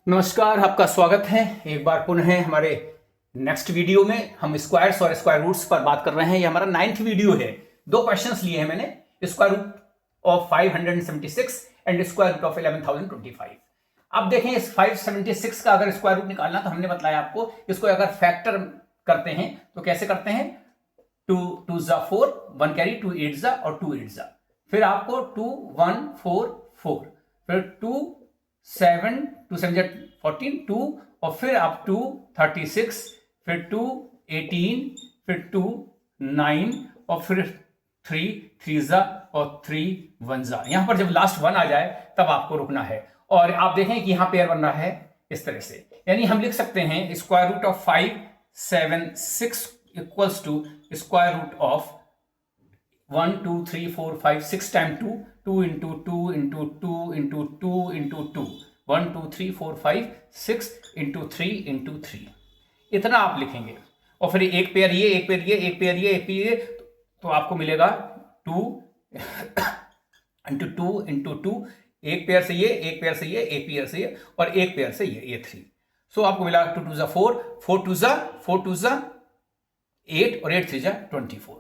नमस्कार, आपका स्वागत है एक बार पुनः हमारे नेक्स्ट वीडियो में। हम स्क्वायर्स और स्क्वायर रूट्स पर बात कर रहे हैं। ये हमारा 9th वीडियो है। दो क्वेश्चंस लिए हैं मैंने, square root of 576 and square root of 11025। अब देखें, इस 576 का अगर स्क्वायर रूट निकालना, तो हमने बताया आपको इसको अगर फैक्टर करते हैं तो कैसे करते हैं। 2 2 4, 1 कैरी, 2 8 और 2 8, फिर आपको 2 1 4 4, फिर 2 7 2 7 14 2, और फिर आप 2 36, फिर 2 18, फिर 2 9, और फिर 3 3 और 3 1। यहां पर जब लास्ट 1 आ जाए तब आपको रुकना है। और आप देखें कि यहां पेयर बन रहा है इस तरह से, यानी हम लिख सकते हैं square root of 576 equals to square root of 1 2 3 4 5 6 time 2 2 into 2 into 2 into 2 into 2 1 2 3 4 5 6 into 3 into 3, इतना आप लिखेंगे। और फिर एक पेयर ये, एक पेयर ये, एक पेयर ये, एक पेयर ये, तो आपको मिलेगा 2 इंटू 2 इंटू 2, एक पेयर से ये, एक पेयर से ये, एक पेयर से ये, और एक पेयर से ये 3। सो आपको मिला 2 2 4, 4 2 4 2 8, और 8 3 24।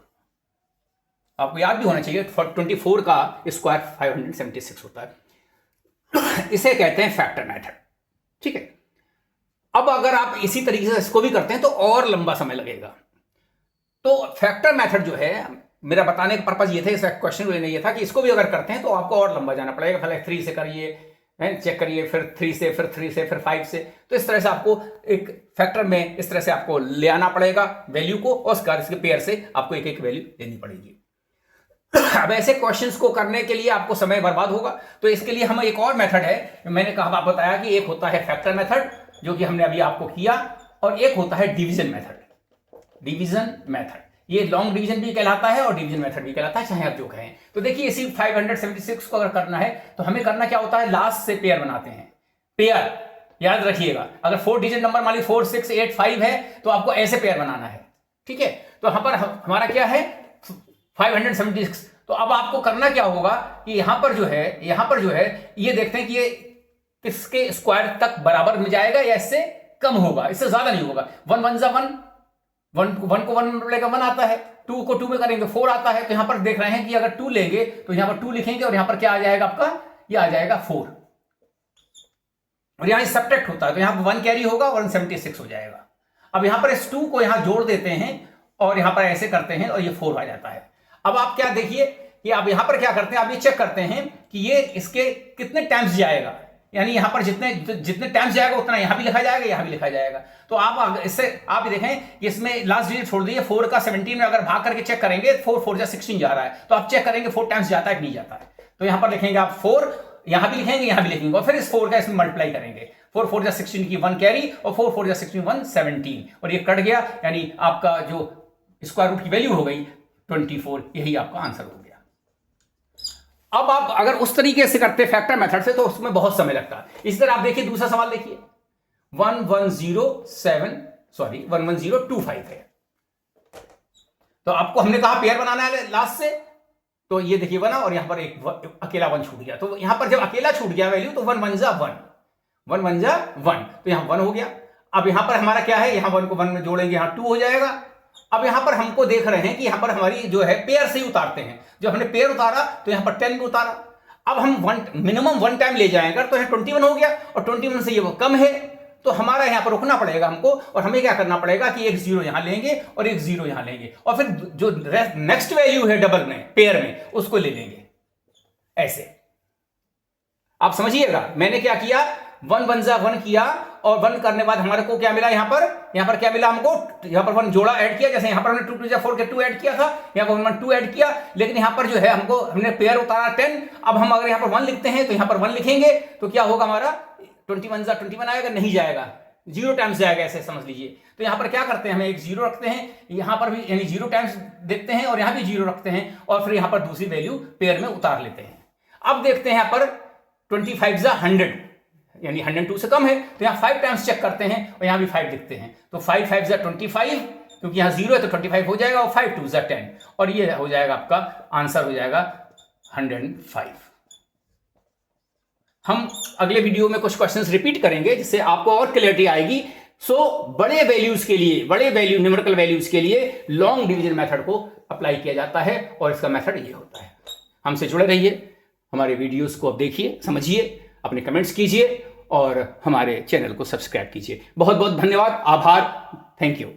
आपको याद भी होना चाहिए 24 का स्क्वायर 576 होता है। इसे कहते हैं फैक्टर मेथड। ठीक है, अब अगर आप इसी तरीके से इसको भी करते हैं तो और लंबा समय लगेगा। तो फैक्टर मेथड जो है, मेरा बताने का पर्पज ये था, इस क्वेश्चन को लेने ये था कि इसको भी अगर करते हैं तो आपको और लंबा जाना पड़ेगा। पहले 3 से करिए, चेक करिए, फिर 3 से, फिर 3 से, फिर 5 से। तो इस तरह से आपको एक फैक्टर में इस तरह से आपको ले आना पड़ेगा वैल्यू को, और इसके पेयर से आपको एक एक वैल्यू लेनी पड़ेगी। अब ऐसे क्वेश्चंस को करने के लिए आपको समय बर्बाद होगा, तो इसके लिए हम एक और मेथड है, मैंने कहा आप बताया कि एक होता है फैक्टर मेथड जो कि हमने अभी आपको किया, और एक होता है डिवीजन मेथड। डिवीजन मेथड ये लॉन्ग डिवीजन भी कहलाता है और डिवीजन मेथड भी कहलाता है, चाहे आप जो कहें। तो देखिए, इसी 576 को अगर करना है तो हमें करना क्या होता है, लास्ट से पेयर बनाते हैं। पेयर याद रखिएगा, अगर 4 डिजिट नंबर मान ली 4 6 8 5 है तो आपको ऐसे पेयर बनाना है। ठीक है, तो यहां पर हमारा क्या है 576। तो अब आपको करना क्या होगा कि यहां पर जो है ये देखते हैं कि ये किसके स्क्वायर तक बराबर में जाएगा या इससे कम होगा, इससे ज्यादा नहीं होगा। 1 1 1 1 को 1 मल्टीप्लाई 1 आता है, 2 को 2 में करेंगे 4 आता है। तो यहां पर देख रहे हैं कि अगर 2 लेंगे तो यहां पर 2 लिखेंगे, और यहां पर क्या आ जाएगा आपका, ये आ जाएगा 4, और यहां सब्ट्रैक्ट होता है तो यहां पर 1 कैरी होगा, 176 हो जाएगा। अब यहां पर इस 2 को यहां जोड़ देते हैं और यहां पर ऐसे करते हैं और ये 4 आ जाता है। अब आप क्या देखिए कि आप यहां पर क्या करते हैं, आप ये चेक करते हैं कि ये इसके कितने टाइम्स जाएगा, यानी यहां पर जितने टाइम्स जाएगा उतना यहां भी लिखा जाएगा, यहां भी लिखा जाएगा। तो आप इससे आप देखें कि इसमें लास्ट डिजिट छोड़ दिए 4 का 17 में अगर भाग करके चेक करेंगे 4 4 जा 16 जा रहा है, तो आप चेक करेंगे 4 टाइम्स जाता है कि नहीं जाता है। तो यहां पर लिखेंगे आप 4, यहां भी लिखेंगे, यहां भी लिखेंगे, और फिर इस 4 का इसमें मल्टीप्लाई करेंगे। 4 4 जा 16 की 1 कैरी, और 4 4 जा 16 1 17, और ये कट गया, यानी आपका जो स्क्वायर रूट की वैल्यू हो गई 24। यही आपका आंसर हो गया। अब आप अगर उस तरीके से करते फैक्टर मेथड से तो उसमें बहुत समय लगता है। इसी तरह आप देखिए दूसरा सवाल देखिए, 11025 है। तो आपको हमने कहा पेयर बनाना है लास्ट से, तो ये देखिए बना, और यहां पर एक अकेला 1 छूट गया। तो यहां पर जब अकेला छूट गया वैल्यू तो 1 1 जा 1, 1 1 जा 1, तो यहां 1 हो गया। अब यहां पर हमारा क्या है, यहां 1 को 1 में जोड़ेंगे, यहां 2 हो जाएगा। अब यहां पर हमको देख रहे हैं कि यहां पर हमारी जो है पेयर से ही उतारते हैं। जब हमने पेयर उतारा तो यहां पर 10 में उतारा। अब हम मिनिमम 1 टाइम ले जाएंगे तो यहां 21 हो गया, और 21 से ये वो कम है, तो हमारा यहां पर रुकना पड़ेगा हमको, और हमें क्या करना पड़ेगा कि एक 0 यहां लेंगे और एक 0 यहां लेंगे, और फिर जो नेक्स्ट वैल्यू है डबल में, पेयर में, उसको ले लेंगे। ऐसे आप समझिएगा, मैंने क्या किया, 1 1 जा 1 किया, और 1 करने बाद हमारे को क्या मिला, यहां पर क्या मिला हमको, यहां पर 1 जोड़ा ऐड किया, जैसे यहां पर हमने 2 2 जा 4 के 2 ऐड किया था, यहां पर 1 2 ऐड किया। लेकिन यहां पर जो है हमने पेयर उतारा 10। अब हम अगर यहां पर 1 लिखते हैं तो यहां पर 1 लिखेंगे तो क्या होगा हमारा 21 जा 21 आएगा, नहीं जाएगा, 0 टाइम्स जाएगा, ऐसे समझ लीजिए। तो यहां पर क्या करते हैं, हम एक 0 रखते हैं, यहां पर भी यानी 0 टाइम्स देखते हैं, और यहां भी 0 रखते हैं, और फिर यहां पर दूसरी वैल्यू पेयर में उतार लेते हैं। अब देखते हैं यहां पर 25 जा 100, यानी 102 से कम है, तो यहां 5 टाइम्स चेक करते हैं, और यहां भी 5 लिखते हैं। तो 5 5 जा 25, क्योंकि यहां 0 है तो 25 हो जाएगा, और 5 2 जा 10, और ये हो जाएगा आपका आंसर, हो जाएगा 105। हम अगले वीडियो में कुछ क्वेश्चंस रिपीट करेंगे जिससे आपको और क्लियरिटी आएगी। सो बड़े वैल्यूज के लिए, बड़े वैल्यू न्यूमेरिकल वैल्यूज के लिए लॉन्ग डिवीजन मेथड को अप्लाई किया जाता है और इसका मेथड ये होता है। हमसे जुड़े रहिए, हमारे वीडियोस को अब देखिए, समझिए, अपने कमेंट्स कीजिए और हमारे चैनल को सब्सक्राइब कीजिए। बहुत बहुत धन्यवाद, आभार, थैंक यू।